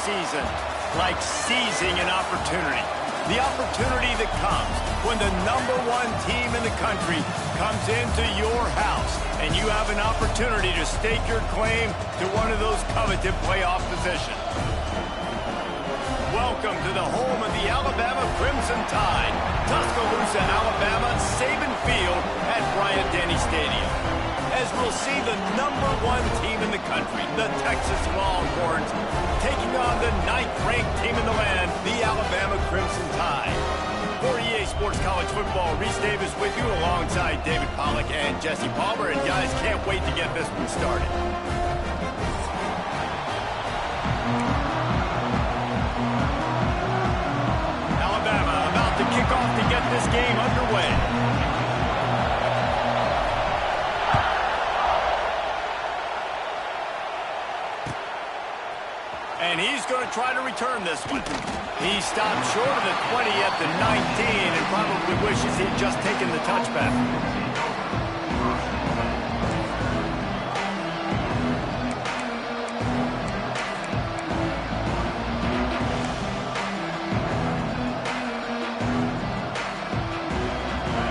season like seizing an opportunity. The opportunity that comes when the #1 team in the country comes into your house and you have an opportunity to stake your claim to one of those coveted playoff positions. Welcome to the home of the Alabama Crimson Tide, Tuscaloosa, Alabama, Saban Field at Bryant-Denny Stadium. As we'll see the #1 team in the country, the Texas Longhorns, taking on the 9th-ranked team in the land, the Alabama Crimson Tide. For EA Sports College Football, Reese Davis with you alongside David Pollack and Jesse Palmer. And guys, can't wait to get this one started. Alabama about to kick off to get this game underway. And he's going to try to return this one. He stopped short of the 20 at the 19 and probably wishes he'd just taken the touchback.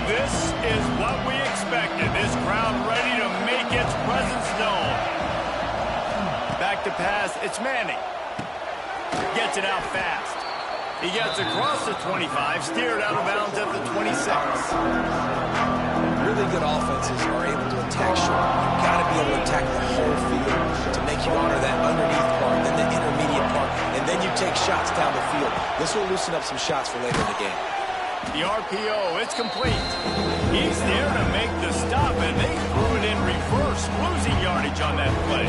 This is what we expected. This crowd ready to make its presence known. Back to pass, it's Manning. Gets it out fast. He gets across the 25, steered out of bounds at the 26. Really good offenses are able to attack short. You've got to be able to attack the whole field to make you honor that underneath part, then the intermediate part, and then you take shots down the field. This will loosen up some shots for later in the game. The RPO, it's complete. He's there to make the stop, and they threw it in reverse, losing yardage on that play.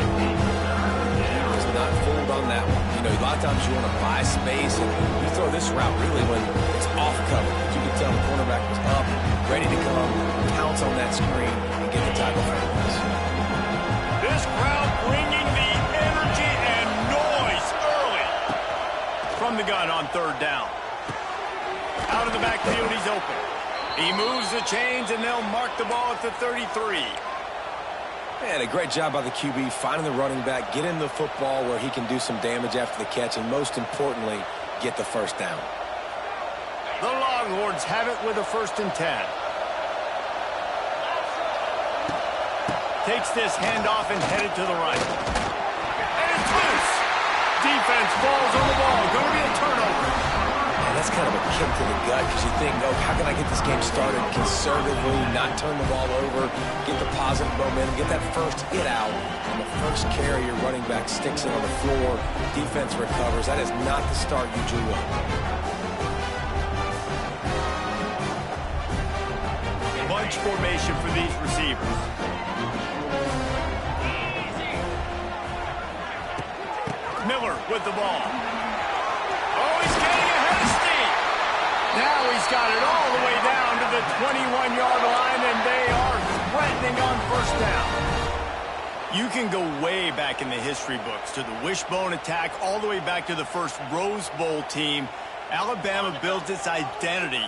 Not fooled on that one. You know, a lot of times you want to buy space, and you throw this route really when it's off cover. You can tell the cornerback is up, ready to come, pounce on that screen, and get the tackle for the pass. This crowd bringing the energy and noise early. From the gun on 3rd down. Out of the backfield, he's open. He moves the chains, and they'll mark the ball at the 33. And a great job by the QB finding the running back, get him the football where he can do some damage after the catch, and most importantly, get the first down. The Longhorns have it with a 1st and 10. Takes this handoff and headed to the right. And it's loose. Defense falls on the ball. Going to be a turnover. That's kind of a kick to the gut because you think, oh, how can I get this game started conservatively, not turn the ball over, get the positive momentum, get that first hit out, and the first carry your running back sticks it on the floor, defense recovers. That is not the start you drew up. Bunch formation for these receivers. Miller with the ball. Oh, he's getting ahead of steam. Now he's got it all the way down to the 21-yard line, and they are threatening on 1st down. You can go way back in the history books to the wishbone attack, all the way back to the first Rose Bowl team. Alabama builds its identity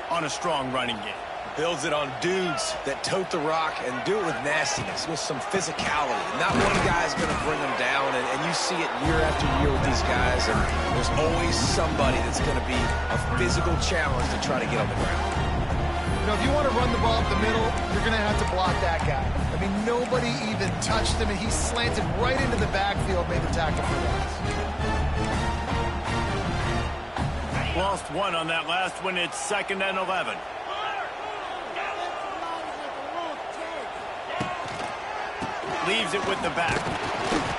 on a strong running game. Builds it on dudes that tote the rock and do it with nastiness, with some physicality. Not one guy's going to bring them down, and you see it year after year with these guys, and there's always somebody that's going to be a physical challenge to try to get on the ground. You know, if you want to run the ball up the middle, you're going to have to block that guy. I mean, nobody even touched him, and he slanted right into the backfield, made the tackle for loss. Lost one on that last one. It's 2nd and 11. Leaves it with the back.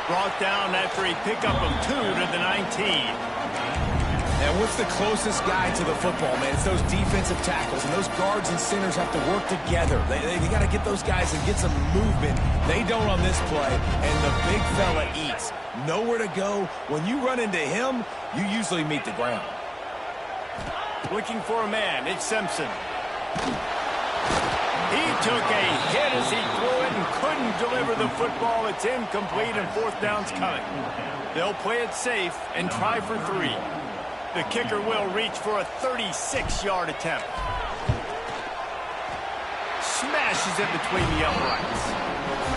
Brought down after a pickup of 2 to the 19. And what's the closest guy to the football, man? It's those defensive tackles, and those guards and centers have to work together. They got to get those guys and get some movement. They don't on this play, and the big fella eats. Nowhere to go. When you run into him, you usually meet the ground. Looking for a man. It's Simpson. He took a hit as he threw it and couldn't deliver the football. It's incomplete, and 4th down's coming. They'll play it safe and try for 3. The kicker will reach for a 36-yard attempt. Smashes it between the uprights.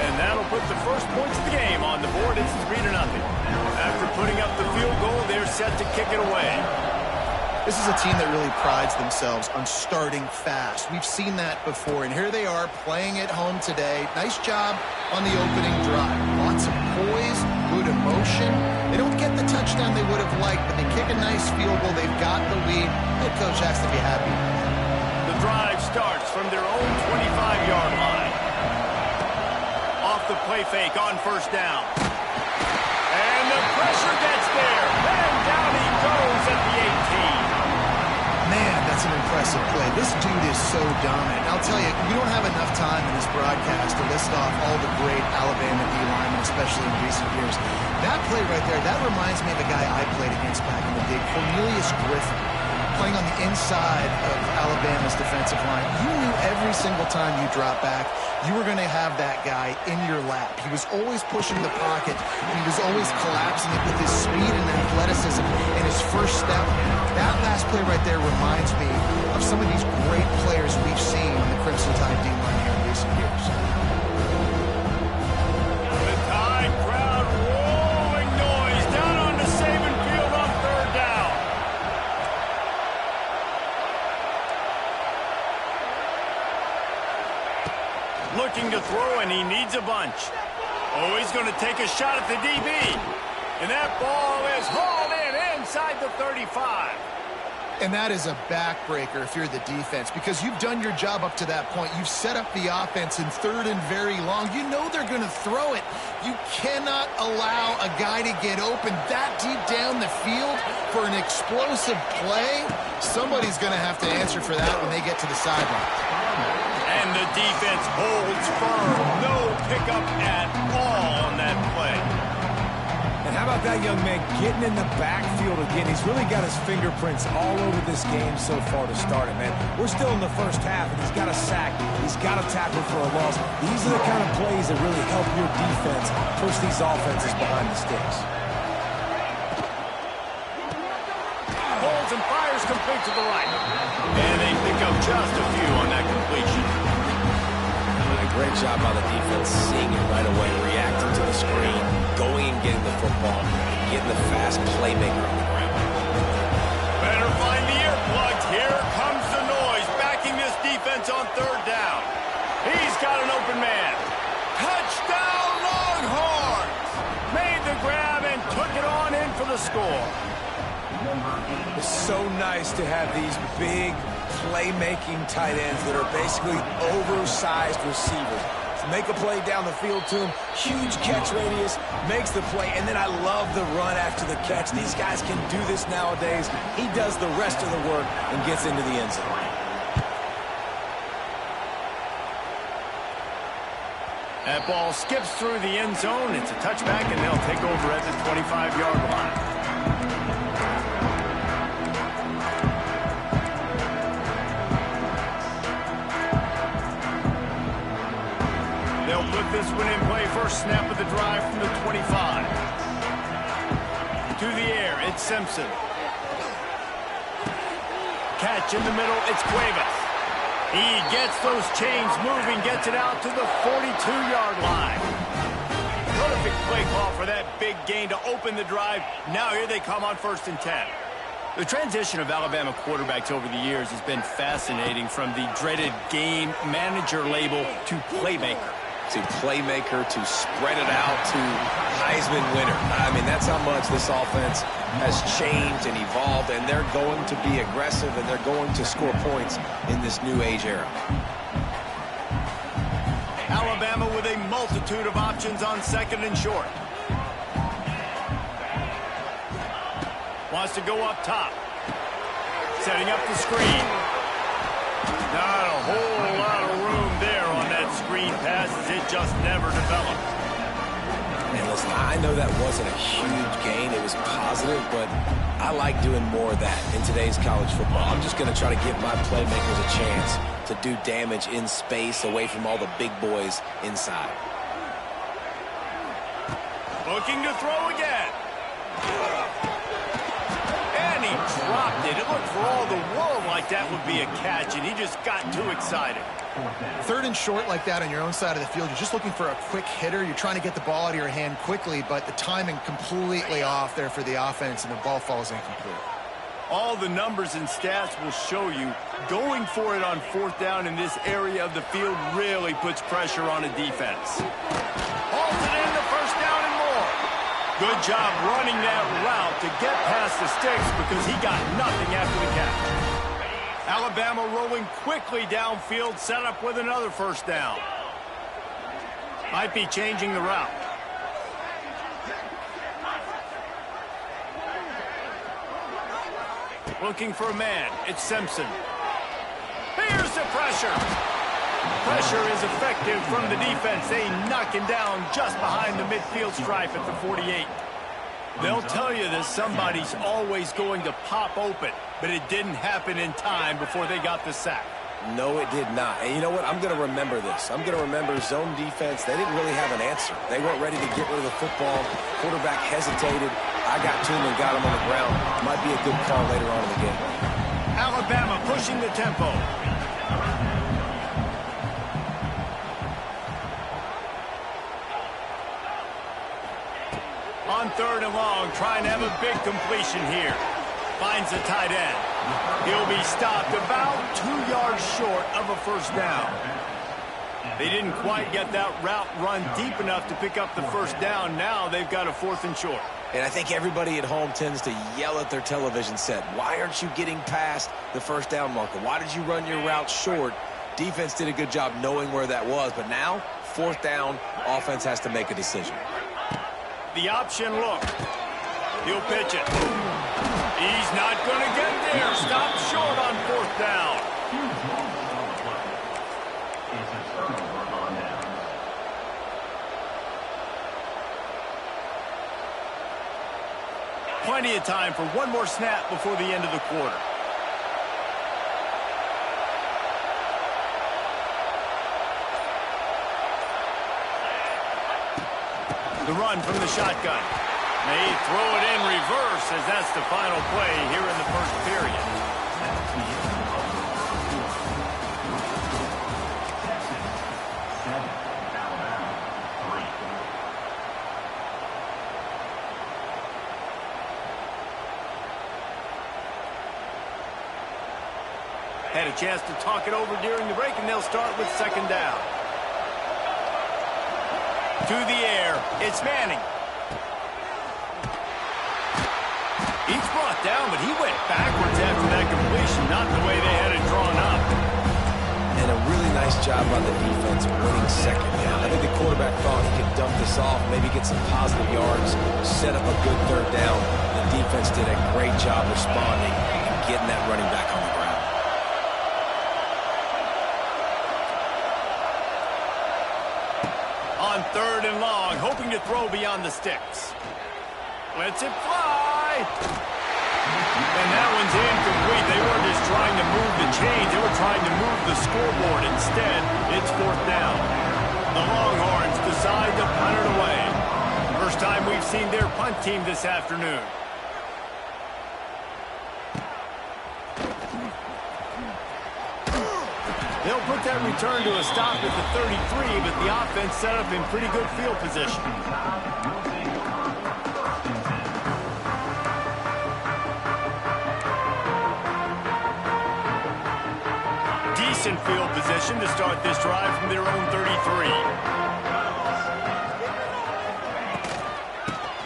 And that'll put the first points of the game on the board. It's 3-0. After putting up the field goal, they're set to kick it away. This is a team that really prides themselves on starting fast. We've seen that before, and here they are playing at home today. Nice job on the opening drive. Lots of poise, good emotion. They don't get the touchdown they would have liked, but they kick a nice field goal. They've got the lead. Head coach has to be happy. The drive starts from their own 25-yard line. Off the play fake on first down. And the pressure gets there. And down he goes at the 18. Man, that's an impressive play. This dude is so dominant. I'll tell you, we don't have enough time in this broadcast to list off all the great Alabama D-linemen, especially in recent years. That play right there, that reminds me of a guy I played against back in the day, Cornelius Griffin, playing on the inside of Alabama's defensive line. You knew every single time you drop back, you were going to have that guy in your lap. He was always pushing the pocket, and he was always collapsing it with his speed and athleticism and his first step. That last play right there reminds me of some of these great players we've seen on the Crimson Tide D-line here in recent years. The Tide crowd rolling noise down onto Saban Field on third down. Looking to throw, and he needs a bunch. Oh, he's going to take a shot at the DB. And that ball is hauled in inside the 35. And that is a backbreaker if you're the defense, because you've done your job up to that point. You've set up the offense in third and very long. You know they're going to throw it. You cannot allow a guy to get open that deep down the field for an explosive play. Somebody's going to have to answer for that when they get to the sideline. And the defense holds firm. No pickup at all on that play. And how about that young man getting in the backfield again? He's really got his fingerprints all over this game so far to start it, man. We're still in the first half, and he's got a sack. He's got a tackle for a loss. These are the kind of plays that really help your defense push these offenses behind the sticks. Holds and fires complete to the right. And they pick up just a few on that completion. Great job by the defense, seeing it right away, reacting to the screen, going and getting the football, and getting the fast playmaker on the ground. Better find the earplugs. Here comes the noise, backing this defense on third down. He's got an open man. Touchdown, Longhorns! Made the grab and took it on in for the score. It's so nice to have these big playmaking tight ends that are basically oversized receivers. To make a play down the field to him, huge catch radius, makes the play, and then I love the run after the catch. These guys can do this nowadays. He does the rest of the work and gets into the end zone. That ball skips through the end zone. It's a touchback, and they'll take over at the 25-yard line. They'll put this one in play. First snap of the drive from the 25. To the air, it's Simpson. Catch in the middle, it's Cuevas. He gets those chains moving, gets it out to the 42-yard line. Perfect play call for that big gain to open the drive. Now here they come on 1st and 10. The transition of Alabama quarterbacks over the years has been fascinating, from the dreaded game manager label to playmaker. To playmaker, to spread it out, to Heisman winner. I mean, that's how much this offense has changed and evolved, and they're going to be aggressive, and they're going to score points in this new age era. Alabama with a multitude of options on 2nd and short. Wants to go up top. Setting up the screen. Not a whole lot of room there on that screen pass, as it just never developed. And listen, I know that wasn't a huge gain. It was positive, but I like doing more of that in today's college football. I'm just going to try to give my playmakers a chance to do damage in space away from all the big boys inside. Looking to throw again. And he dropped it. It looked for all the world like that would be a catch, and he just got too excited. Third and short like that on your own side of the field, you're just looking for a quick hitter. You're trying to get the ball out of your hand quickly, but the timing completely off there for the offense, and the ball falls incomplete. All the numbers and stats will show you going for it on fourth down in this area of the field really puts pressure on a defense. Halted in the first down and more. Good job running that route to get past the sticks because he got nothing after the catch. Alabama rolling quickly downfield, set up with another first down. Might be changing the route. Looking for a man. It's Simpson. Here's the pressure. Pressure is effective from the defense. They knock him down just behind the midfield stripe at the 48. They'll tell you that somebody's always going to pop open, but it didn't happen in time before they got the sack. No, it did not. And you know what? I'm going to remember this. I'm going to remember zone defense. They didn't really have an answer. They weren't ready to get rid of the football. Quarterback hesitated. I got to him and got him on the ground. Might be a good call later on in the game. Alabama pushing the tempo. On third and long, trying to have a big completion here. Finds the tight end. He'll be stopped about 2 yards short of a first down. They didn't quite get that route run deep enough to pick up the first down. Now they've got a 4th and short. And I think everybody at home tends to yell at their television set. Why aren't you getting past the first down marker? Why did you run your route short? Defense did a good job knowing where that was. But now, 4th down, offense has to make a decision. The option look. He'll pitch it. He's not going to get there. Stop short on 4th down. Plenty of time for one more snap before the end of the quarter. The run from the shotgun. May throw it in reverse as that's the final play here in the first period. Had a chance to talk it over during the break, and they'll start with second down. To the air, it's Manning. He's brought down, but he went backwards after that completion, not the way they had it drawn up. And a really nice job by the defense winning second down. I think the quarterback thought he could dump this off, maybe get some positive yards, set up a good third down. The defense did a great job responding and getting that running back on the ground. On third and long, hoping to throw beyond the sticks. Lets it fly. And that one's incomplete. They weren't just trying to move the chains. They were trying to move the scoreboard. Instead, it's 4th down. The Longhorns decide to punt it away. First time we've seen their punt team this afternoon. They'll put that return to a stop at the 33, but the offense set up in pretty good field position. Decent field position to start this drive from their own 33.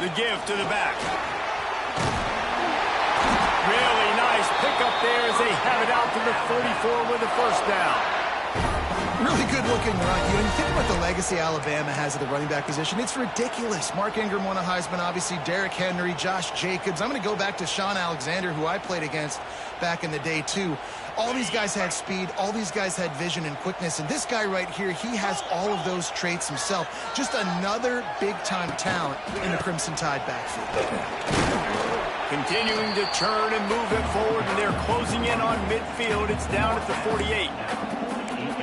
The give to the back. Really nice pickup there as they have it out to the 44 with a first down. Really good-looking run. You know, you think about the legacy Alabama has at the running back position. It's ridiculous. Mark Ingram won a Heisman, obviously. Derrick Henry, Josh Jacobs. I'm going to go back to Sean Alexander, who I played against back in the day, too. All these guys had speed. All these guys had vision and quickness. And this guy right here, he has all of those traits himself. Just another big-time talent in the Crimson Tide backfield. Continuing to churn and move it forward, and they're closing in on midfield. It's down at the 48.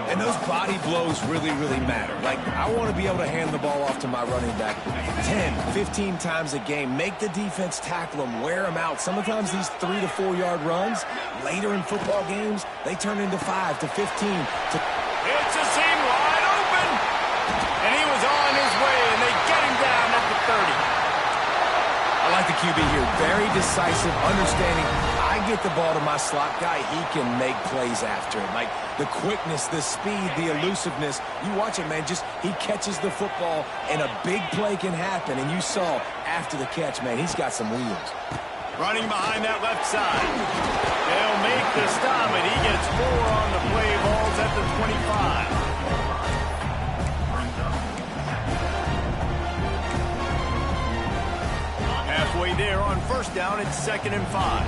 And those body blows really, really matter. Like, I want to be able to hand the ball off to my running back 10, 15 times a game. Make the defense tackle them, wear them out. Sometimes these 3 to 4 yard runs, later in football games, they turn into 5 to 15 to It's a seam wide open. And he was on his way, and they get him down at the 30. I like the QB here. Very decisive, understanding. I get the ball to my slot guy, he can make plays after it. Like the quickness, the speed, the elusiveness. You watch it, man, just he catches the football and a big play can happen. And you saw after the catch, man, he's got some wheels. Running behind that left side. They'll make the stop, and he gets 4 on the play. Balls at the 25. Halfway there on first down, it's 2nd and 5.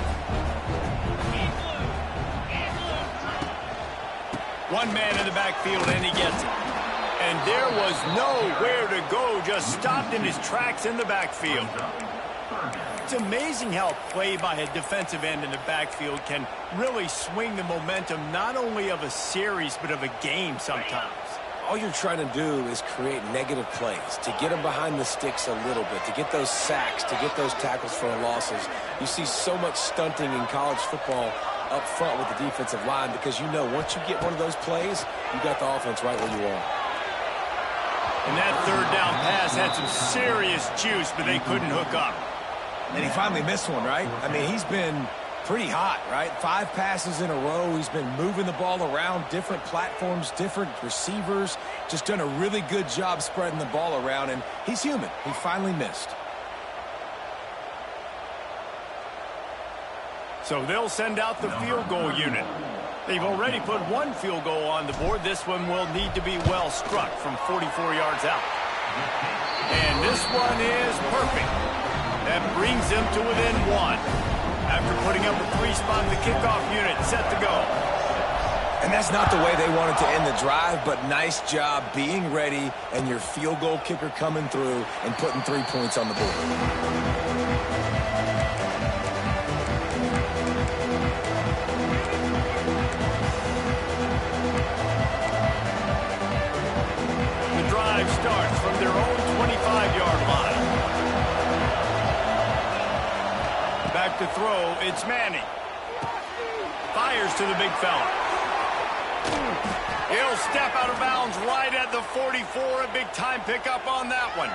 One man in the backfield, and he gets it. And there was nowhere to go, just stopped in his tracks in the backfield. It's amazing how play by a defensive end in the backfield can really swing the momentum not only of a series, but of a game sometimes. All you're trying to do is create negative plays, to get them behind the sticks a little bit, to get those sacks, to get those tackles for losses. You see so much stunting in college football up front with the defensive line because you know once you get one of those plays, you got the offense right where you are. And that 3rd down pass had some serious juice, but they couldn't hook up. And he finally missed one, right? I mean, he's been pretty hot, right? 5 passes in a row. He's been moving the ball around, different platforms, different receivers. Just done a really good job spreading the ball around, and he's human. He finally missed. So they'll send out the field goal unit. They've already put 1 field goal on the board. This one will need to be well struck from 44 yards out. And this one is perfect. That brings them to within 1. After putting up a 3-spot, the kickoff unit set to go. And that's not the way they wanted to end the drive, but nice job being ready and your field goal kicker coming through and putting 3 points on the board. The drive starts from their own 25-yard line. Back to throw, it's Manning. Fires to the big fella. He'll step out of bounds right at the 44. A big-time pickup on that one.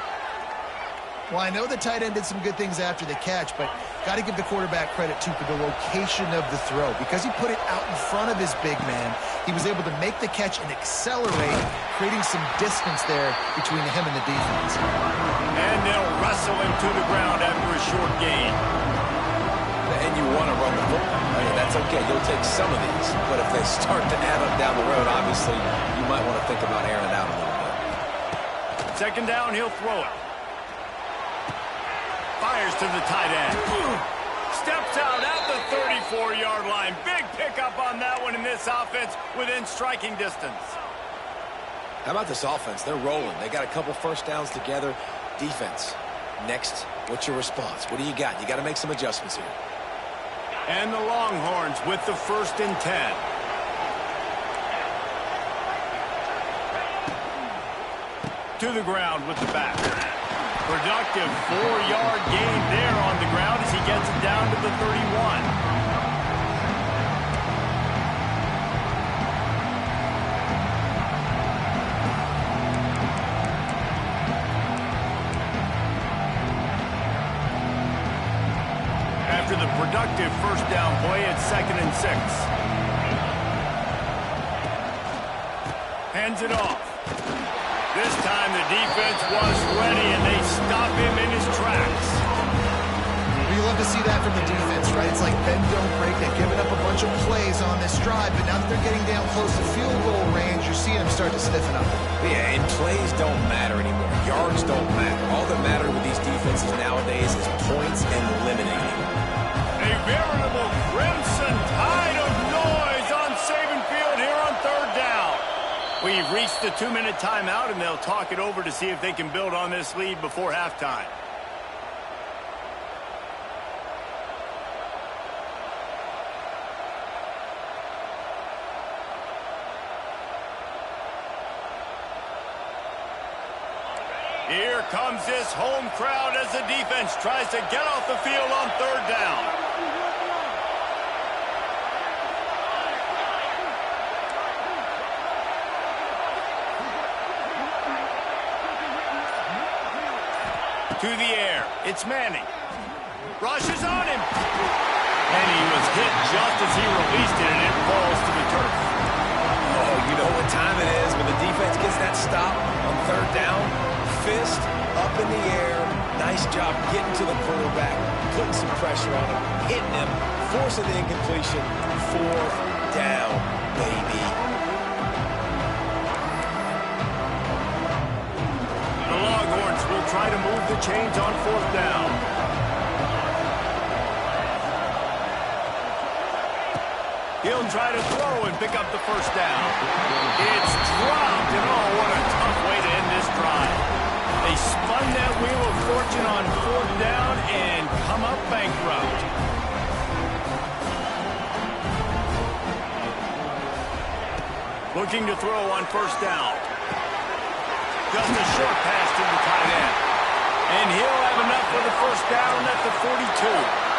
Well, I know the tight end did some good things after the catch, but got to give the quarterback credit, too, for the location of the throw. Because he put it out in front of his big man, he was able to make the catch and accelerate, creating some distance there between him and the defense. And they'll wrestle him to the ground after a short gain. And you want to run the football. I mean, that's okay. You'll take some of these. But if they start to add up down the road, obviously, you might want to think about airing it out a little bit. 2nd down, he'll throw it. Fires to the tight end. Steps out at the 34-yard line. Big pickup on that one in this offense within striking distance. How about this offense? They're rolling. They got a couple first downs together. Defense. Next, what's your response? What do you got? You got to make some adjustments here. And the Longhorns with the 1st and 10. To the ground with the back. Productive 4-yard gain there on the ground as he gets it down to the 31. After the productive 1st down play, it's 2nd and 6. Hands it off. This time the defense was ready, and they stop him in his tracks. You love to see that from the defense, right? It's like bend, don't break. They've given up a bunch of plays on this drive, but now that they're getting down close to field goal range, you're seeing them start to stiffen up. Yeah, and plays don't matter anymore. Yards don't matter. All that matters with these defenses nowadays is points and eliminating. A veritable crimson tide of noise on Saban Field here on 3rd down. We've reached the 2-minute timeout, and they'll talk it over to see if they can build on this lead before halftime. Here comes this home crowd as the defense tries to get off the field on 3rd down. To the air. It's Manning. Rushes on him. And he was hit just as he released it, and it falls to the turf. Oh, you know what time it is when the defense gets that stop on third down. Fist up in the air. Nice job getting to the quarterback, putting some pressure on him, hitting him, forcing the incompletion. Fourth down, baby. The Longhorns will try to move the chains on fourth down. He'll try to throw and pick up the first down. It's dropped, and oh, what a tough way to end this drive. They spun that wheel of fortune on fourth down and come up bankrupt. Looking to throw on first down. Just a short pass to the tight end. And he'll have enough for the first down at the 42.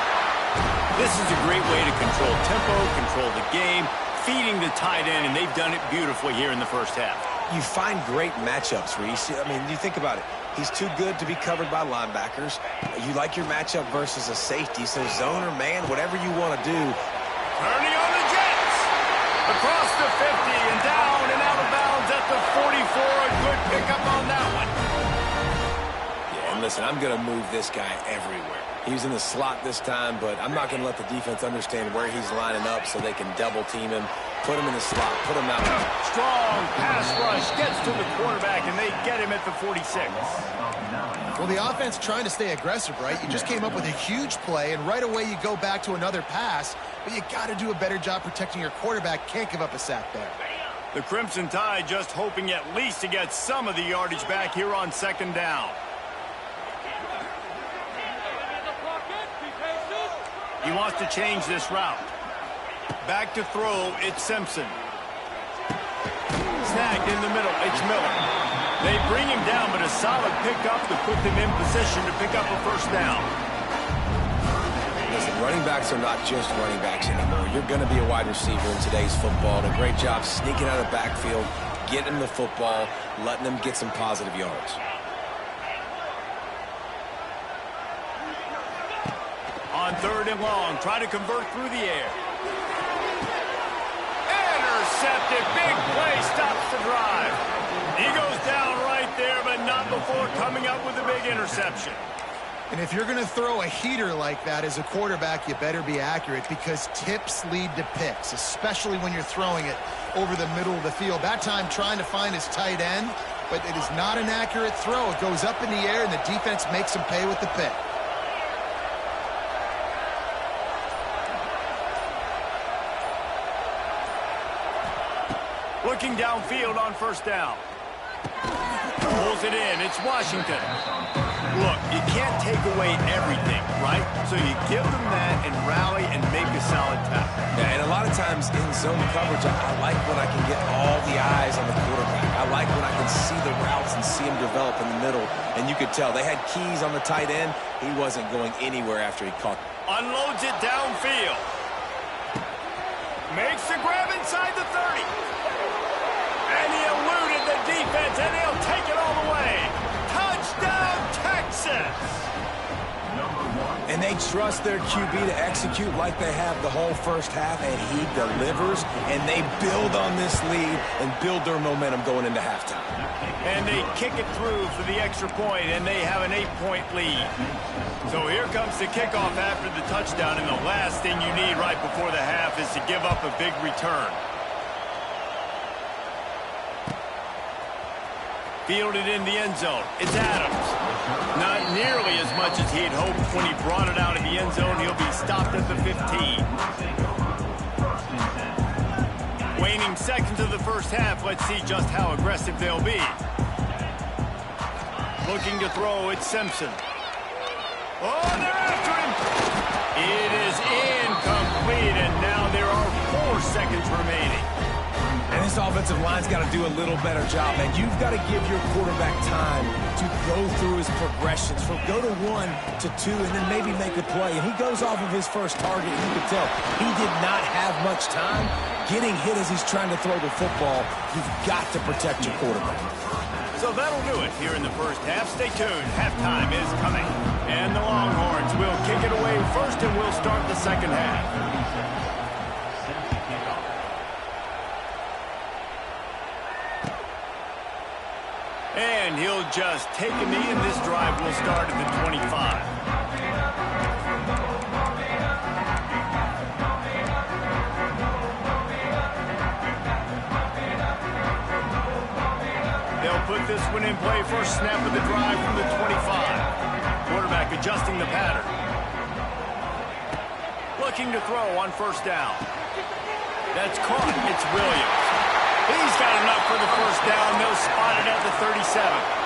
This is a great way to control tempo, control the game, feeding the tight end, and they've done it beautifully here in the first half. You find great matchups, Reese. I mean, you think about it. He's too good to be covered by linebackers. You like your matchup versus a safety, so zone or man, whatever you want to do. Turning on the Jets. Across the 50 and down and out of bounds at the 44. A good pickup on that one. Yeah, and listen, I'm going to move this guy everywhere. He's in the slot this time, but I'm not going to let the defense understand where he's lining up so they can double team him, put him in the slot, put him out. Strong pass rush gets to the quarterback, and they get him at the 46. Well, the offense trying to stay aggressive, right? You just came up with a huge play, and right away you go back to another pass, but you got to do a better job protecting your quarterback. Can't give up a sack there. The Crimson Tide just hoping at least to get some of the yardage back here on second down. He wants to change this route. Back to throw, it's Simpson. Snagged in the middle, it's Miller. They bring him down, but a solid pickup to put them in position to pick up a first down. Listen, running backs are not just running backs anymore. You're going to be a wide receiver in today's football. And a great job sneaking out of the backfield, getting the football, letting them get some positive yards. On third and long, try to convert through the air. Intercepted, big play, stops the drive. He goes down right there, but not before coming up with a big interception. And if you're going to throw a heater like that as a quarterback, you better be accurate because tips lead to picks, especially when you're throwing it over the middle of the field. That time trying to find his tight end, but it is not an accurate throw. It goes up in the air, and the defense makes him pay with the pick. Looking downfield on first down. Pulls it in. It's Washington. Look, you can't take away everything, right? So you give them that and rally and make a solid tackle. Yeah, and a lot of times in zone coverage, I like when I can get all the eyes on the quarterback. I like when I can see the routes and see him develop in the middle. And you could tell they had keys on the tight end. He wasn't going anywhere after he caught. Unloads it downfield. Makes the grab inside the 30. And he eluded the defense, and he'll take it all the way. Touchdown, Texas! And they trust their QB to execute like they have the whole first half, and he delivers, and they build on this lead and build their momentum going into halftime. And they kick it through for the extra point, and they have an 8-point lead. So here comes the kickoff after the touchdown, and the last thing you need right before the half is to give up a big return. Fielded in the end zone. It's Adams. Not nearly as much as he had hoped when he brought it out of the end zone. He'll be stopped at the 15. Waning seconds of the first half. Let's see just how aggressive they'll be. Looking to throw, it's Simpson. Oh, they're after him. It is incomplete, and now there are 4 seconds remaining. And this offensive line's got to do a little better job, and you've got to give your quarterback time to go through his progressions. From go to 1 to 2, and then maybe make a play. And he goes off of his first target, and you can tell he did not have much time getting hit as he's trying to throw the football. You've got to protect your quarterback. So that'll do it here in the first half. Stay tuned. Halftime is coming. And the Longhorns will kick it away first, and we'll start the second half. And he'll just take a knee, and this drive will start at the 25. They'll put this one in play. First snap of the drive from the 25. Quarterback adjusting the pattern. Looking to throw on first down. That's caught. It's Williams. He's got enough for the first down. They'll spot it at the 37.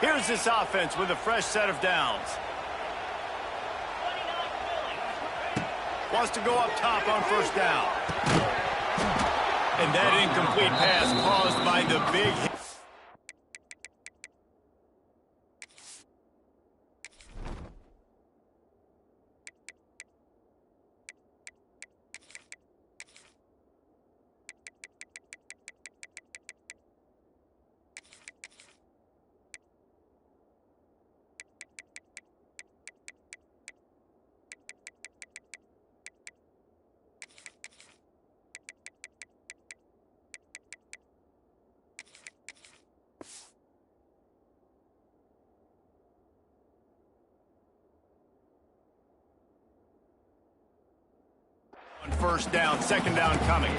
Here's this offense with a fresh set of downs. Wants to go up top on first down. And that incomplete pass caused by the big hit. First down, second down coming.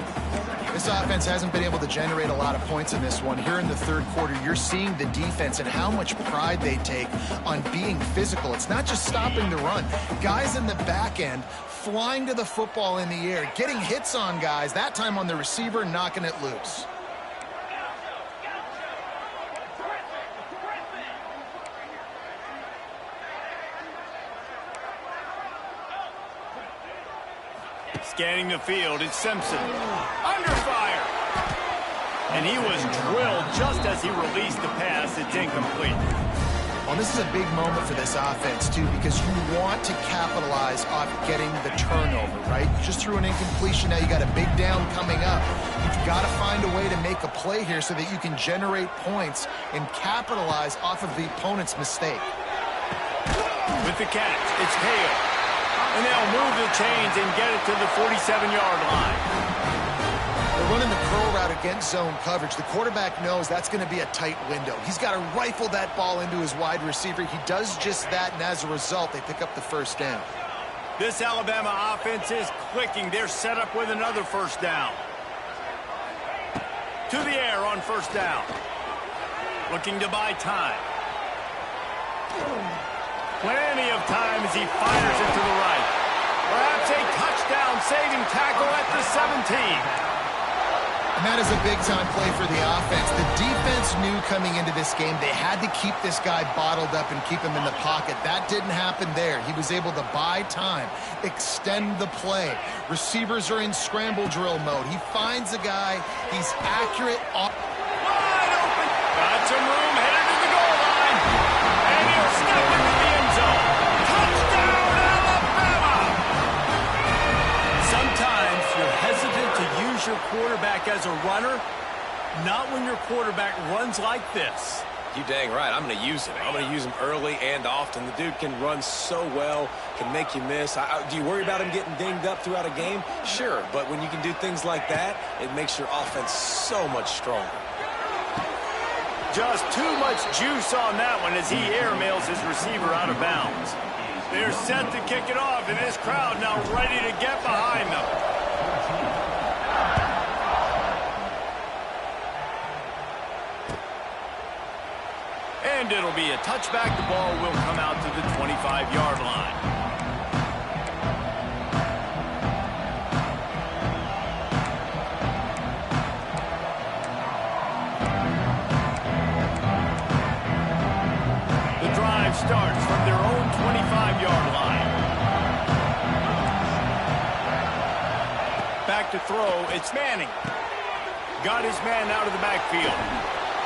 This offense hasn't been able to generate a lot of points in this one. Here in the third quarter, you're seeing the defense and how much pride they take on being physical. It's not just stopping the run. Guys in the back end flying to the football in the air, getting hits on guys, that time on the receiver, knocking it loose. Scanning the field, it's Simpson. Under fire! And he was drilled just as he released the pass. It's incomplete. Well, this is a big moment for this offense, too, because you want to capitalize off getting the turnover, right? You just threw an incompletion. Now you got a big down coming up. You've got to find a way to make a play here so that you can generate points and capitalize off of the opponent's mistake. With the catch, it's Hale. And they'll move the chains and get it to the 47-yard line. They're running the curl route against zone coverage. The quarterback knows that's going to be a tight window. He's got to rifle that ball into his wide receiver. He does just that, and as a result, they pick up the first down. This Alabama offense is clicking. They're set up with another first down. To the air on first down. Looking to buy time. Plenty of time as he fires it to the right. Perhaps a touchdown-saving tackle at the 17. And that is a big-time play for the offense. The defense knew coming into this game they had to keep this guy bottled up and keep him in the pocket. That didn't happen there. He was able to buy time, extend the play. Receivers are in scramble drill mode. He finds a guy. He's accurate. Wide open. Got some room, headed to the goal line. And he'll step into the end zone. Touchdown, Alabama! Sometimes you're hesitant to use your quarterback as a runner, not when your quarterback runs like this. You dang right. I'm going to use him. I'm going to use him early and often. The dude can run so well, can make you miss. Do you worry about him getting dinged up throughout a game? Sure, but when you can do things like that, it makes your offense so much stronger. Just too much juice on that one as he airmails his receiver out of bounds. They're set to kick it off, and this crowd now ready to get behind them. And it'll be a touchback. The ball will come out to the 25-yard line. The drive starts from their own 25-yard line. Back to throw, it's Manning. Got his man out of the backfield.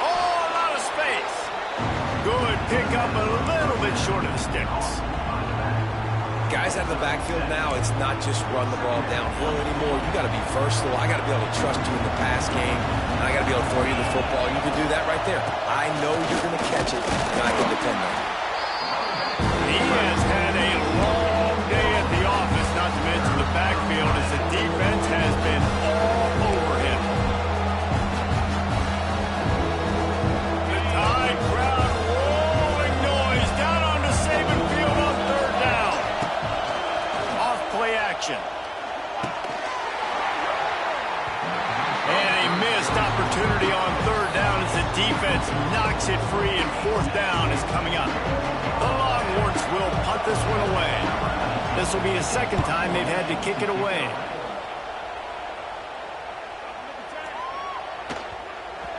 Oh, a lot of space. Good pick up, a little bit bit short of the sticks. Guys out of the backfield now, it's not just run the ball downhill anymore. You got to be versatile. I got to be able to trust you in the pass game, and I got to be able to throw you the football. You can do that right there. I know you're going to catch it, and I can depend on it. He has had a long day at the office, not to mention the backfield, as the defense has been all over him. The Tide crowd rolling noise down onto Saban Field on third down. Off play action. And a missed opportunity on third down as the defense knocks it free, and fourth down is coming up. The Longhorns will punt this one away. This will be the second time they've had to kick it away.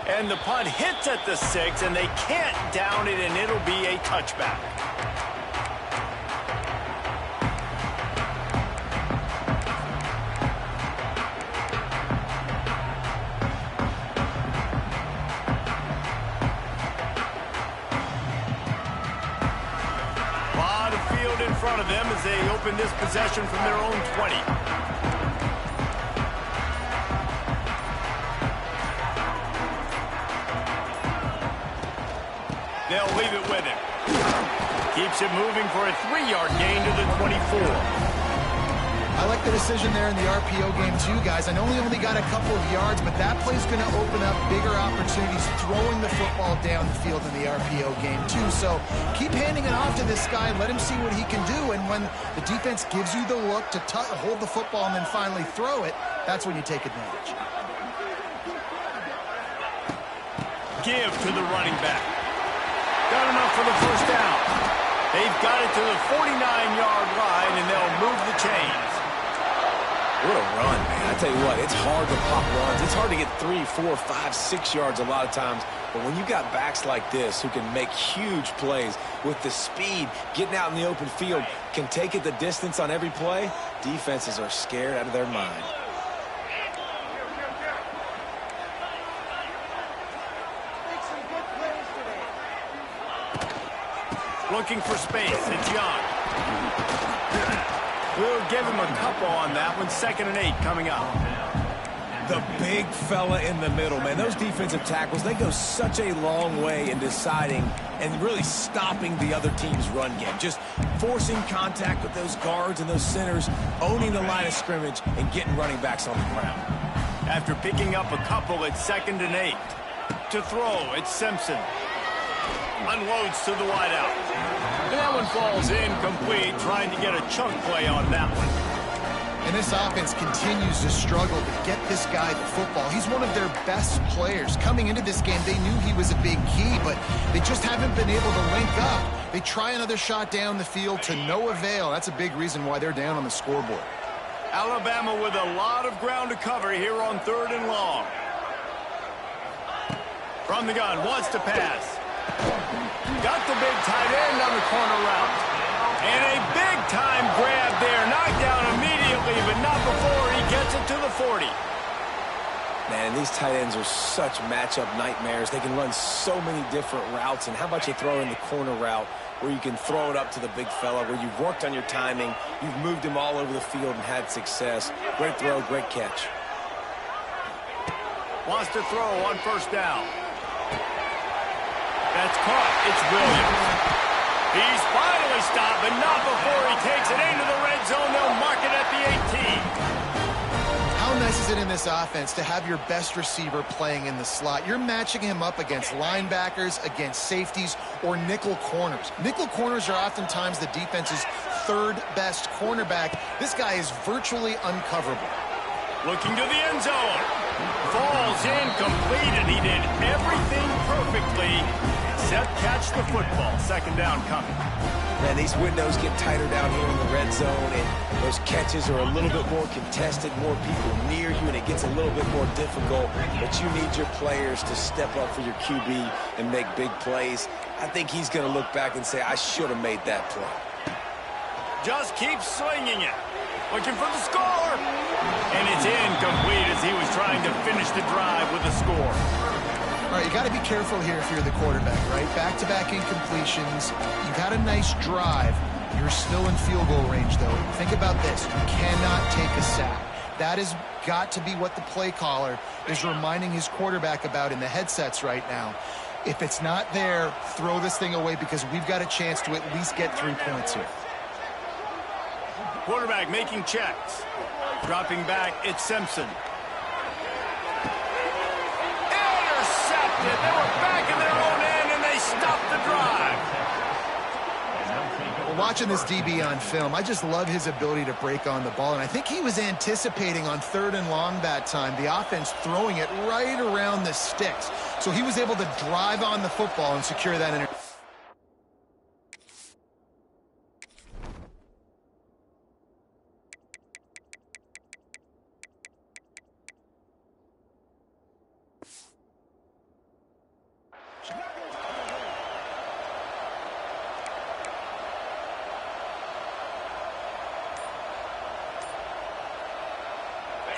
And the punt hits at the 6, and they can't down it, and it'll be a touchback. In front of them as they open this possession from their own 20. They'll leave it with him. Keeps it moving for a 3-yard gain to the 24. I like the decision there in the RPO game too, guys. I know he only got a couple of yards, but that play's going to open up bigger opportunities throwing the football down the field in the RPO game too. So keep handing it off to this guy. Let him see what he can do. And when the defense gives you the look to hold the football and then finally throw it, that's when you take advantage. Give to the running back. Got enough for the first down. They've got it to the 49-yard line, and they'll move the chains. What a run, man. I tell you what, it's hard to pop runs. It's hard to get 3, 4, 5, 6 yards a lot of times. But when you got backs like this who can make huge plays with the speed, getting out in the open field, can take it the distance on every play, defenses are scared out of their mind. Looking for space. It's Young. We'll give him a couple on that one. 2nd and 8 coming up. The big fella in the middle, man. Those defensive tackles, they go such a long way in deciding and really stopping the other team's run game. Just forcing contact with those guards and those centers, owning the line of scrimmage, and getting running backs on the ground. After picking up a couple, it's 2nd and 8. To throw, it's Simpson. Unloads to the wideout. And that one falls incomplete, trying to get a chunk play on that one. And this offense continues to struggle to get this guy the football. He's one of their best players. Coming into this game, they knew he was a big key, but they just haven't been able to link up. They try another shot down the field to no avail. That's a big reason why they're down on the scoreboard. Alabama with a lot of ground to cover here on 3rd and long. From the gun, wants to pass. Got the big tight end on the corner route. And a big-time grab there. Knocked down immediately, but not before he gets it to the 40. Man, these tight ends are such matchup nightmares. They can run so many different routes. And how about you throw in the corner route where you can throw it up to the big fella, where you've worked on your timing, you've moved him all over the field and had success. Great throw, great catch. Wants to throw on 1st down. That's caught. It's Williams. He's finally stopped, but not before he takes it into the red zone. They'll mark it at the 18. How nice is it in this offense to have your best receiver playing in the slot? You're matching him up against linebackers, against safeties, or nickel corners. Nickel corners are oftentimes the defense's 3rd best cornerback. This guy is virtually uncoverable. Looking to the end zone. Falls incomplete, and he did everything perfectly except catch the football. 2nd down coming. Man, these windows get tighter down here in the red zone, and those catches are a little bit more contested, more people near you, and it gets a little bit more difficult. But you need your players to step up for your QB and make big plays. I think he's going to look back and say, I should have made that play. Just keeps swinging it. Looking for the score. And it's incomplete as he was trying to finish the drive with a score. All right, you got to be careful here if you're the quarterback, right? Back-to-back incompletions. You've had a nice drive. You're still in field goal range, though. Think about this. You cannot take a sack. That has got to be what the play caller is reminding his quarterback about in the headsets right now. If it's not there, throw this thing away because we've got a chance to at least get 3 points here. Quarterback making checks. Dropping back, it's Simpson. Intercepted. They were back in their own end, and they stopped the drive. Well, watching this DB on film, I just love his ability to break on the ball, and I think he was anticipating on 3rd and long that time, the offense throwing it right around the sticks. So he was able to drive on the football and secure that interception.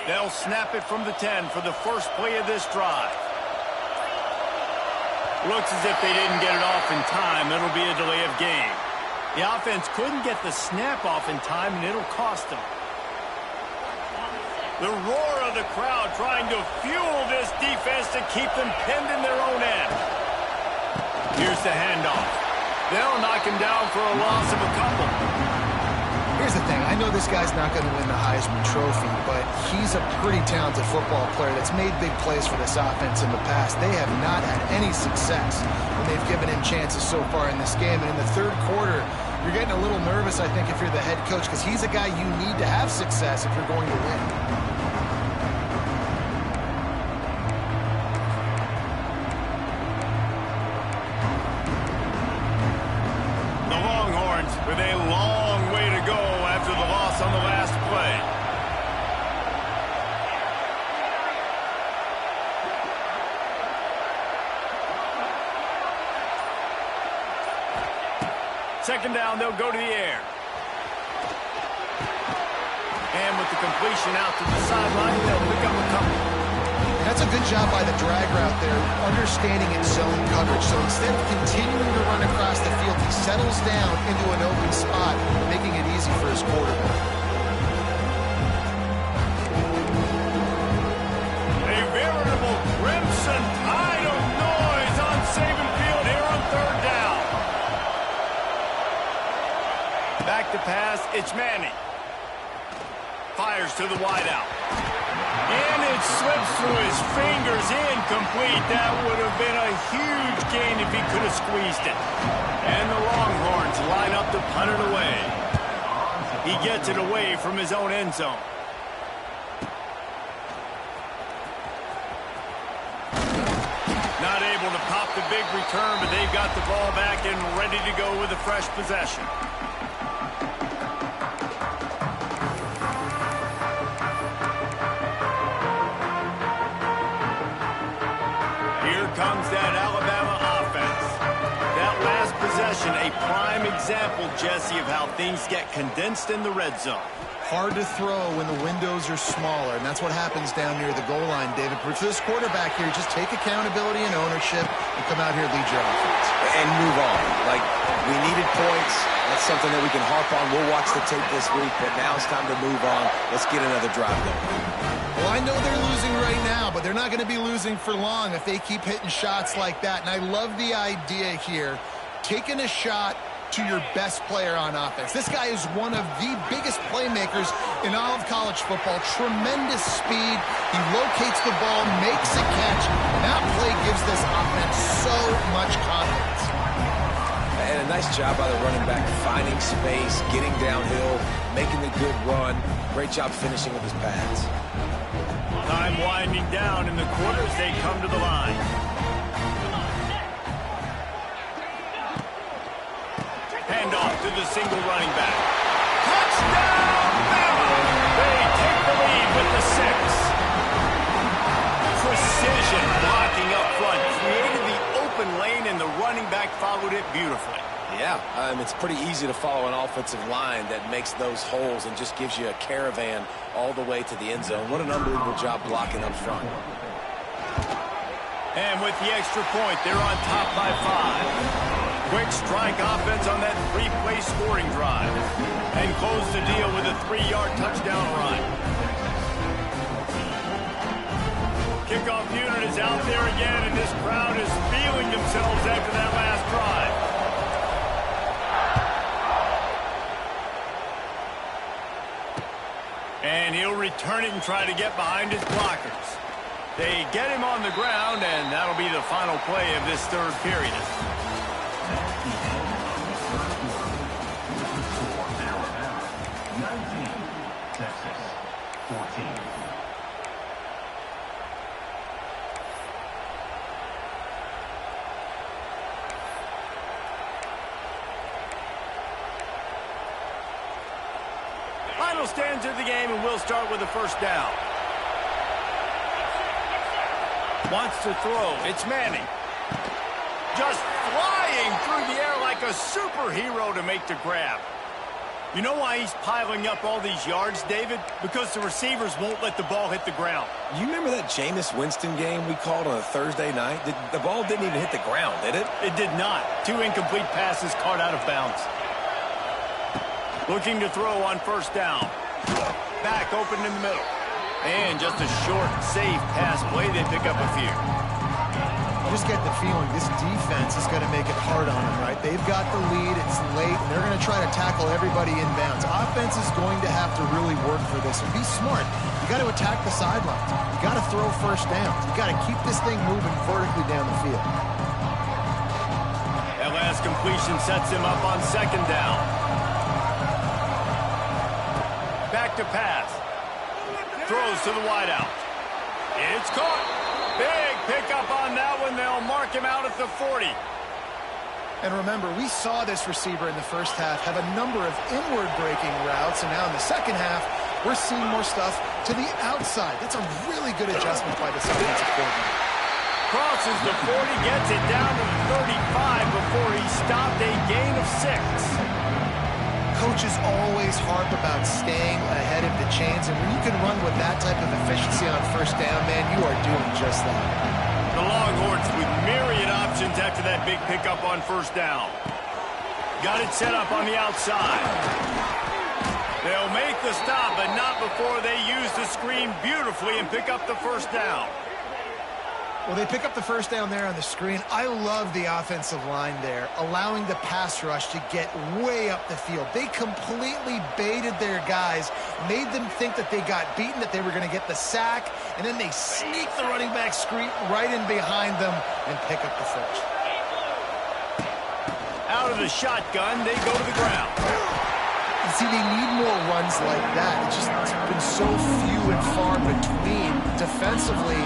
They'll snap it from the 10 for the first play of this drive. Looks as if they didn't get it off in time. It'll be a delay of game. The offense couldn't get the snap off in time, and it'll cost them. The roar of the crowd trying to fuel this defense to keep them pinned in their own end. Here's the handoff. They'll knock him down for a loss of a couple. Here's the thing. I know this guy's not going to win the Heisman Trophy, but he's a pretty talented football player that's made big plays for this offense in the past. They have not had any success when they've given him chances so far in this game. And in the 3rd quarter, you're getting a little nervous, I think, if you're the head coach, because he's a guy you need to have success if you're going to win. With a long way to go after the loss on the last play. Second down, they'll go to the air. And with the completion out to the sideline, they'll pick up a couple. That's a good job by the drag route there, understanding its zone coverage. So instead of continuing to run across the field, he settles down into an open spot, making it easy for his quarterback. A veritable crimson tide of noise on Saban Field here on 3rd down. Back to pass, it's Manning. Fires to the wideout. And it slips through his fingers, incomplete. That would have been a huge gain if he could have squeezed it. And the Longhorns line up to punt it away. He gets it away from his own end zone. Not able to pop the big return, but they've got the ball back and ready to go with a fresh possession. Comes that Alabama offense. That last possession, a prime example, Jesse, of how things get condensed in the red zone. Hard to throw when the windows are smaller, and that's what happens down near the goal line, David. But for this quarterback here, just take accountability and ownership and come out here and lead your offense. And move on. Like, we needed points. That's something that we can harp on. We'll watch the tape this week, but now it's time to move on. Let's get another drive going. Well, I know they're losing right now, but they're not going to be losing for long if they keep hitting shots like that. And I love the idea here, taking a shot to your best player on offense. This guy is one of the biggest playmakers in all of college football. Tremendous speed. He locates the ball, makes a catch, and that play gives this offense so much confidence. And a nice job by the running back, finding space, getting downhill, making the good run. Great job finishing with his pads. Time winding down in the quarters. They come to the line. Handoff to the single running back. Touchdown, Bama! They take the lead with the 6. Precision blocking up front. Created the open lane, and the running back followed it beautifully. Yeah, it's pretty easy to follow an offensive line that makes those holes and just gives you a caravan all the way to the end zone. What an unbelievable job blocking up front. And with the extra point, they're on top by 5. Quick strike offense on that 3-play scoring drive. And close the deal with a 3-yard touchdown run. Kickoff unit is out there again, and this crowd is feeling themselves after that last drive. And he'll return it and try to get behind his blockers. They get him on the ground, and that'll be the final play of this third period. Final stanza of the game, and we'll start with the first down. Wants to throw. It's Manning. Just flying through the air like a superhero to make the grab. You know why he's piling up all these yards, David? Because the receivers won't let the ball hit the ground. You remember that Jameis Winston game we called on a Thursday night? The ball didn't even hit the ground, did it? It did not. 2 incomplete passes caught out of bounds. Looking to throw on first down. Back open in the middle. And just a short, safe pass play. They pick up a few. You just get the feeling this defense is going to make it hard on them, right? They've got the lead. It's late, and they're going to try to tackle everybody inbounds. Offense is going to have to really work for this and be smart. You got to attack the sidelines. You got to throw first downs. You got to keep this thing moving vertically down the field. That last completion sets him up on second down. Back to pass. Throws to the wideout. It's caught. Big pickup on that one. They'll mark him out at the 40. And remember, we saw this receiver in the first half have a number of inward breaking routes, and now in the second half, we're seeing more stuff to the outside. That's a really good adjustment by this offensive coordinator. Crosses the 40, gets it down to the 35 before he stopped, a gain of 6. Coaches always harp about staying ahead of the chains, and when you can run with that type of efficiency on first down, man, you are doing just that. The Longhorns with myriad options after that big pickup on first down. Got it set up on the outside. They'll make the stop, but not before they use the screen beautifully and pick up the first down. Well, they pick up the first down there on the screen. I love the offensive line there, allowing the pass rush to get way up the field. They completely baited their guys, made them think that they got beaten, that they were going to get the sack, and then they sneak the running back screen right in behind them and pick up the first. Out of the shotgun, they go to the ground. See, they need more runs like that. It's been so few and far between. Defensively,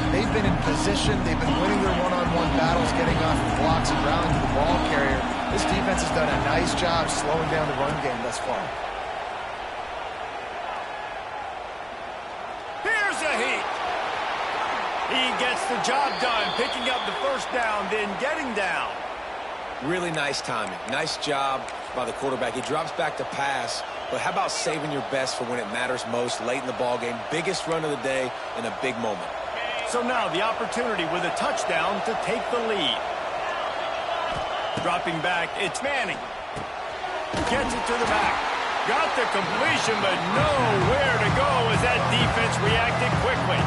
they've been in position. They've been winning their one-on-one battles, getting off of blocks and rallying to the ball carrier. This defense has done a nice job slowing down the run game thus far. Here's a heat. He gets the job done, picking up the first down, then getting down. Really nice timing. Nice job by the quarterback. He drops back to pass, but how about saving your best for when it matters most late in the ballgame? Biggest run of the day in a big moment. So now the opportunity with a touchdown to take the lead. Dropping back, it's Manning. Gets it to the back. Got the completion, but nowhere to go as that defense reacted quickly.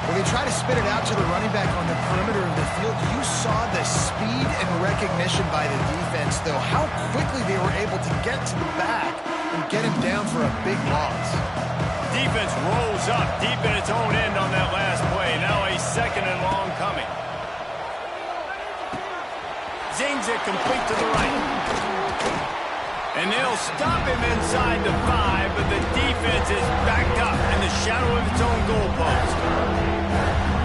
When they try to spit it out to the running back on the perimeter of the field, you saw the speed and recognition by the defense, though, how quickly they were able to get to the back and get him down for a big loss. Defense rolls up deep in its own end on that last play. Now a second and long coming. Zings it complete to the right. And they'll stop him inside the 5, but the defense is backed up in the shadow of its own goalpost.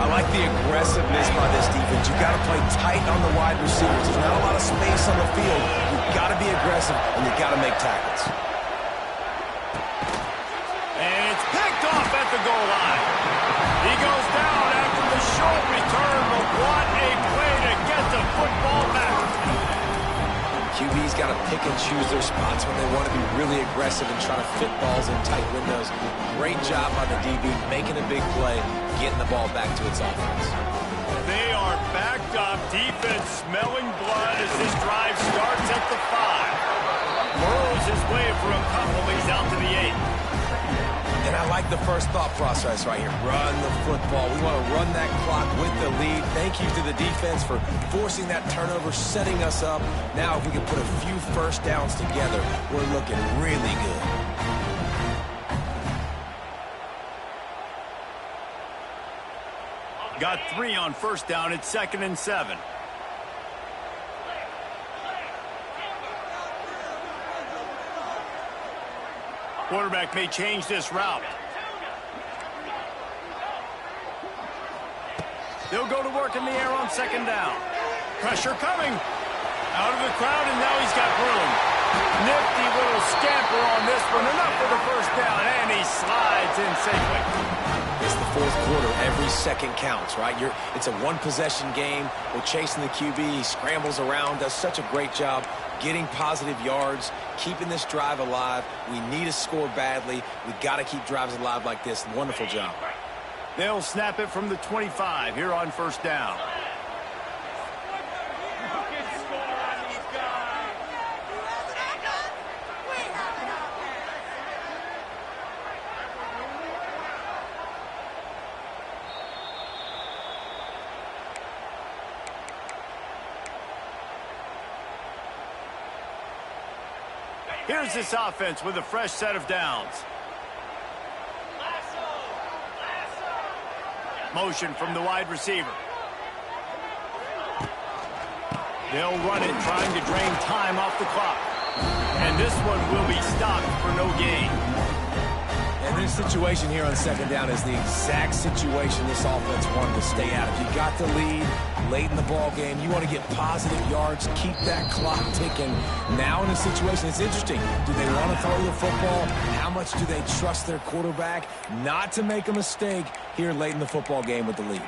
I like the aggressiveness by this defense. You got to play tight on the wide receivers. There's not a lot of space on the field. You've got to be aggressive, and you've got to make tackles. And it's picked off at the goal line. He goes down after the short return, but what a play to get the football back. QB's got to pick and choose their spots when they want to be really aggressive and try to fit balls in tight windows. Great job by the DB making a big play, getting the ball back to its offense. They are backed up. Defense smelling blood as this drive starts at the 5. Burrows his way for a couple. He's out to the 8. And I like the first thought process right here. Run the football. We want to run that clock with the lead. Thank you to the defense for forcing that turnover, setting us up. Now if we can put a few first downs together, we're looking really good. Got 3 on first down. It's 2nd and 7. Quarterback may change this route. They'll go to work in the air on 2nd down. Pressure coming. Out of the crowd, and now he's got room. Nifty little scamper on this one. Enough for the first down, and he slides in safely. It's the 4th quarter. Every second counts, right? It's a one-possession game. We're chasing the QB. He scrambles around, does such a great job getting positive yards, keeping this drive alive. We need to score badly. We got to keep drives alive like this. Wonderful job. They'll snap it from the 25 here on first down. Here's this offense with a fresh set of downs. Motion from the wide receiver. They'll run it, trying to drain time off the clock. And this one will be stopped for no gain. And this situation here on 2nd down is the exact situation this offense wanted to stay out of. You got the lead late in the ball game. You want to get positive yards, keep that clock ticking. Now in a situation, it's interesting. Do they want to throw the football? How much do they trust their quarterback not to make a mistake here late in the football game with the lead?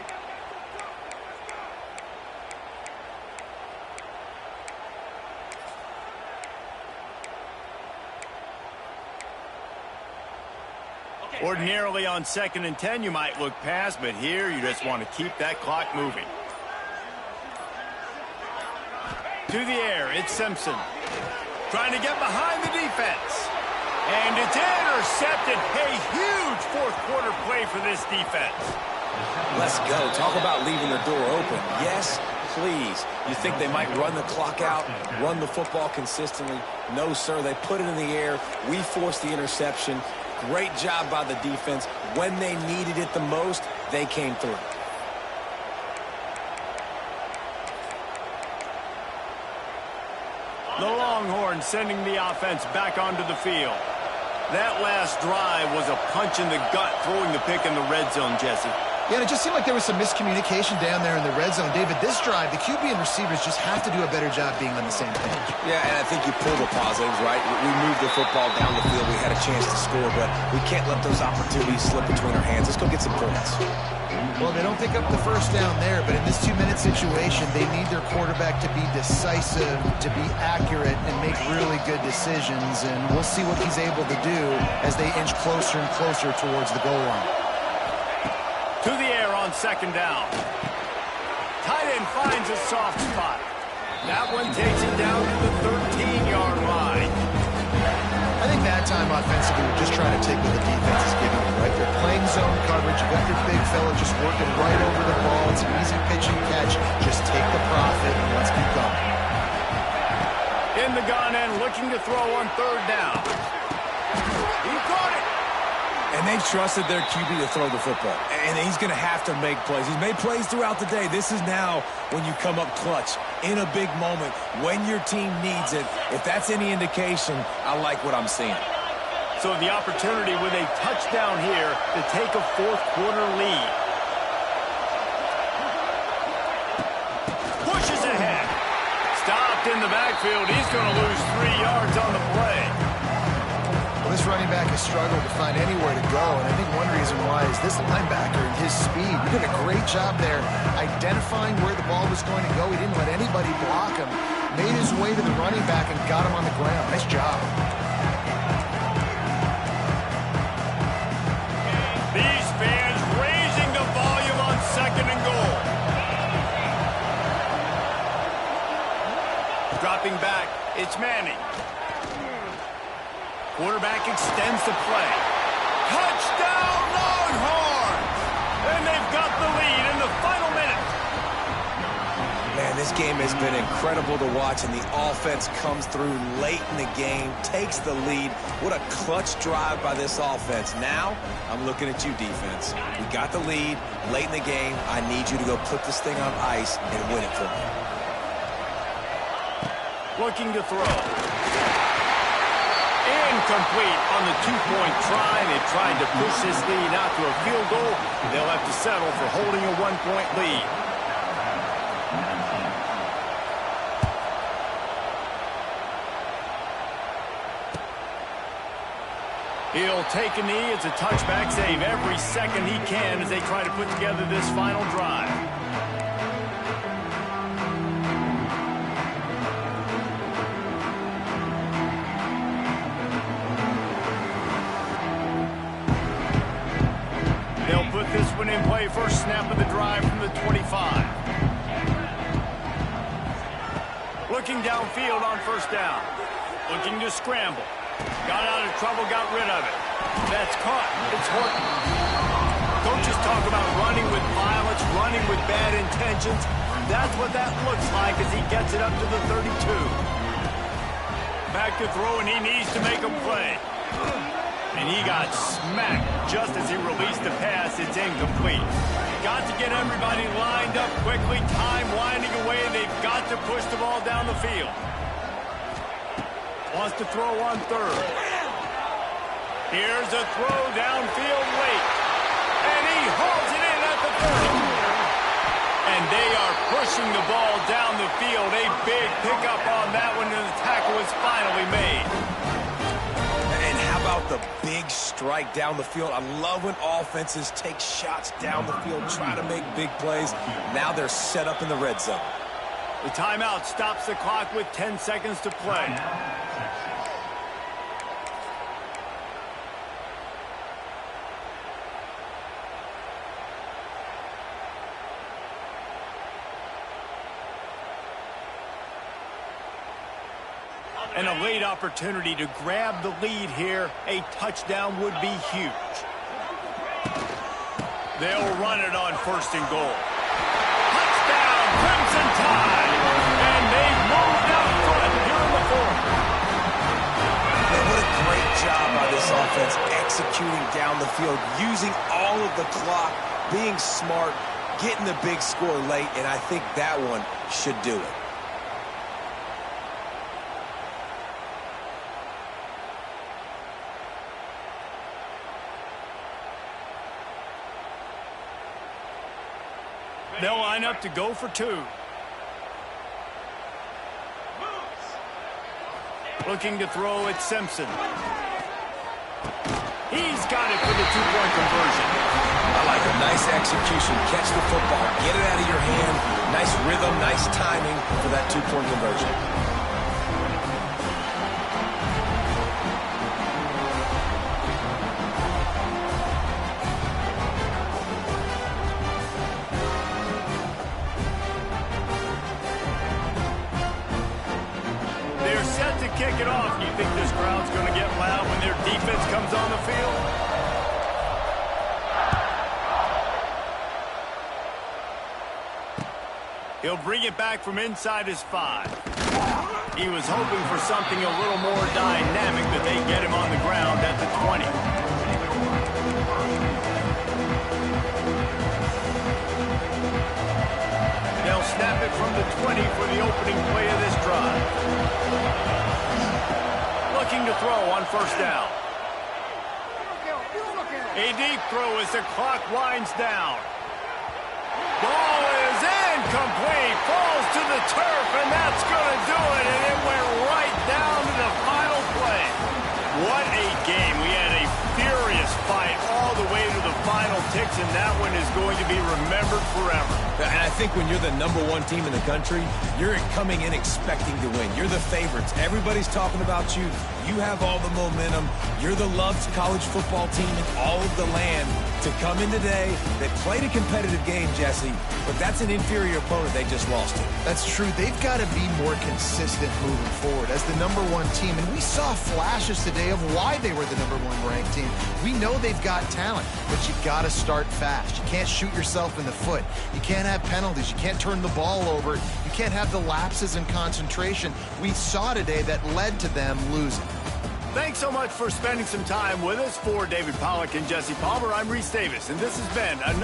Ordinarily on 2nd and 10, you might look past, but here you just want to keep that clock moving. To the air, it's Simpson. Trying to get behind the defense. And it's intercepted. A huge 4th quarter play for this defense. Let's go. Talk about leaving the door open. Yes, please. You think they might run the clock out, run the football consistently? No, sir. They put it in the air. We forced the interception. Great job by the defense. When they needed it the most, they came through. The Longhorns sending the offense back onto the field. That last drive was a punch in the gut, throwing the pick in the red zone, Jesse. Yeah, and it just seemed like there was some miscommunication down there in the red zone. David, this drive, the QB and receivers just have to do a better job being on the same page. Yeah, and I think you pull the positives, right? We moved the football down the field. We had a chance to score, but we can't let those opportunities slip between our hands. Let's go get some points. Well, they don't pick up the first down there, but in this 2-minute situation, they need their quarterback to be decisive, to be accurate, and make really good decisions. And we'll see what he's able to do as they inch closer and closer towards the goal line. To the air on 2nd down. Tight end finds a soft spot. That one takes it down to the 13-yard line. I think that time offensively, we're just trying to take what the defense is giving them, right? They're playing zone coverage. You got your big fella just working right over the ball. It's an easy pitch and catch. Just take the profit and let's keep going. In the gun and looking to throw on 3rd down. He caught it. And they've trusted their QB to throw the football. And he's going to have to make plays. He's made plays throughout the day. This is now when you come up clutch in a big moment when your team needs it. If that's any indication, I like what I'm seeing. So the opportunity with a touchdown here to take a 4th quarter lead. Pushes ahead. Stopped in the backfield. He's going to lose 3 yards on the play. Well, this running back has struggled to find anywhere to go, and I think one reason why is this linebacker and his speed. He did a great job there identifying where the ball was going to go. He didn't let anybody block him. Made his way to the running back and got him on the ground. Nice job. These fans raising the volume on 2nd and goal. dropping back. It's Manning. Quarterback extends the play. Touchdown, Longhorns! And they've got the lead in the final minute. Man, this game has been incredible to watch, and the offense comes through late in the game, takes the lead. What a clutch drive by this offense. Now, I'm looking at you, defense. We got the lead late in the game. I need you to go put this thing on ice and win it for me. Looking to throw. Incomplete on the two-point try. They tried to push this lead out to a field goal. They'll have to settle for holding a one-point lead. He'll take a knee. It's a touchback save every second he can as they try to put together this final drive. They'll put this one in play. First snap of the drive from the 25. Looking downfield on first down. Looking to scramble. Got out of trouble, got rid of it. That's caught. It's Horton. Coaches talk about running with violence, running with bad intentions. That's what that looks like as he gets it up to the 32. Back to throw, and he needs to make a play. And he got smacked just as he released the pass. It's incomplete. Got to get everybody lined up quickly. Time winding away. They've got to push the ball down the field. Wants to throw on third. Here's a throw downfield late. And he hauls it in at the 30. And they are pushing the ball down the field. A big pickup on that one, and the tackle is finally made. And how about the big strike down the field? I love when offenses take shots down the field, try to make big plays. Now they're set up in the red zone. The timeout stops the clock with 10 seconds to play. And a late opportunity to grab the lead here. A touchdown would be huge. They'll run it on first and goal. Touchdown, Crimson Tide! And they've moved out front here in the fourth. Man, what a great job by this offense executing down the field, using all of the clock, being smart, getting the big score late, and I think that one should do it. They'll line up to go for two. Looking to throw at Simpson. He's got it for the two-point conversion. I like a nice execution. Catch the football. Get it out of your hand. Nice rhythm, nice timing for that two-point conversion. Kick it off. You think this crowd's going to get loud when their defense comes on the field? He'll bring it back from inside his 5. He was hoping for something a little more dynamic, but they get him on the ground at the 20. They'll snap it from the 20 for the opening play of this drive. Looking to throw on first down. A deep throw as the clock winds down. Ball is incomplete. Falls to the turf, and that's going to do it. And it went right down to the final play. What a game. We had a furious fight all the way to the final ticks, and that one is going to be remembered forever. And I think when you're the #1 team in the country, you're coming in expecting to win. You're the favorites. Everybody's talking about you. You have all the momentum. You're the loved college football team in all of the land. to come in today. They played a competitive game, Jesse, but that's an inferior opponent they just lost to. That's true. They've got to be more consistent moving forward as the #1 team. And we saw flashes today of why they were the #1 ranked team. We know they've got talent, but you got to start fast. You can't shoot yourself in the foot. You can't have penalties. You can't turn the ball over. You can't have the lapses in concentration we saw today that led to them losing. Thanks so much for spending some time with us. For David Pollack and Jesse Palmer, I'm Reese Davis, and this has been another